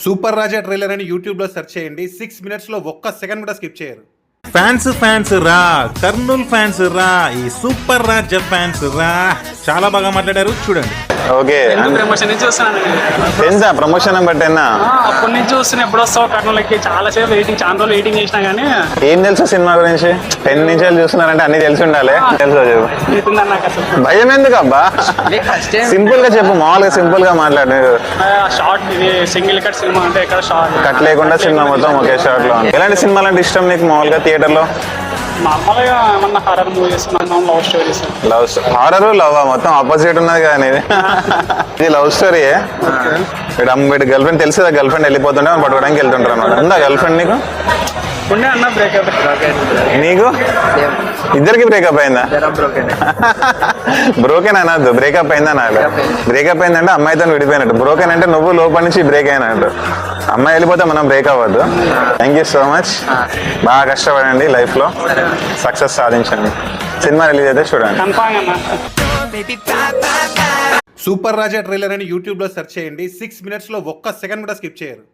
Super రాజా trailer అని YouTube లో search చేయండి. 6 minutes లో ఒక్క సెకండ్ కూడా స్కిప్ చేయరు. ఫ్యాన్స్ రా, కర్నూలు ఫ్యాన్స్ రా, ఈ సూపర్ రాజా ఫ్యాన్స్ రా, చాలా బాగా మాట్లాడారు చూడండి. ఓకే ప్రమోషన్ నుంచి వస్తున్నాను. టెన్సా ప్రమోషన్ బట్టేనా? అప్పటి నుంచి చూస్తున్నా, ఎప్పుడు వస్తావు కర్నూలుకి, చాలా సేపు వెయిటింగ్, చాలా రోజులు వెయిటింగ్ చేసినా కానీ. ఏం తెలుసు సినిమా గురించి? 10 నిమిషాలు చూస్తున్నారంటే అన్ని తెలిసి ఉండాలి. తెలుసు చెప్పు. నాకు అసలు భయం ఎందుకు అబ్బా? సింపుల్ గా చెప్పు, మామూలుగా సింపుల్ గా మాట్లాడు. షార్ట్ ఇది సింగిల్ కట్ సినిమా అంటే ఎక్కడ షార్ట్ కట్ లేకుండా సినిమా మొత్తం ఒకే షార్ట్ లో. ఎలాంటి సినిమాలు అంటే ఇష్టం నీకు మామూలుగా థియేటర్ లో? నార్మల్గా ఏమన్నా horror movies, love stories. Horror love మొత్తం ఆపోజిట్ ఉన్నది కానీ ఇది లవ్ స్టోరీ. వీడు గర్ల్ ఫ్రెండ్ తెలుసు, గర్ల్ ఫ్రెండ్ వెళ్ళిపోతుంటే మనం పట్టుకోవడానికి వెళ్తుంటారు అన్నమాట. ఉందా గర్ల్ ఫ్రెండ్ నీకు? ఉండే అన్న బ్రేకప్. నీకు ఇద్దరికి బ్రేకప్ అయిందా? బ్రోకెన్ అనద్దు, బ్రేకప్ అయిందా? నాకు బ్రేకప్ అయిందంటే అమ్మాయితో విడిపోయినట్టు. బ్రోకెన్ అంటే నువ్వు లోపల నుంచి బ్రేక్ అయినట్టు. అమ్మాయి వెళ్ళిపోతే మనం బ్రేక్ అవ్వద్దు. Thank you so much. బాగా కష్టపడండి, లైఫ్ లో సక్సెస్ సాధించండి. సినిమా రిలీజ్ అయితే చూడండి. సూపర్ రాజా ట్రైలర్ అని యూట్యూబ్ లో సెర్చ్ చేయండి. 6 minutes లో ఒక్క సెకండ్ కూడా స్కిప్ చేయరు.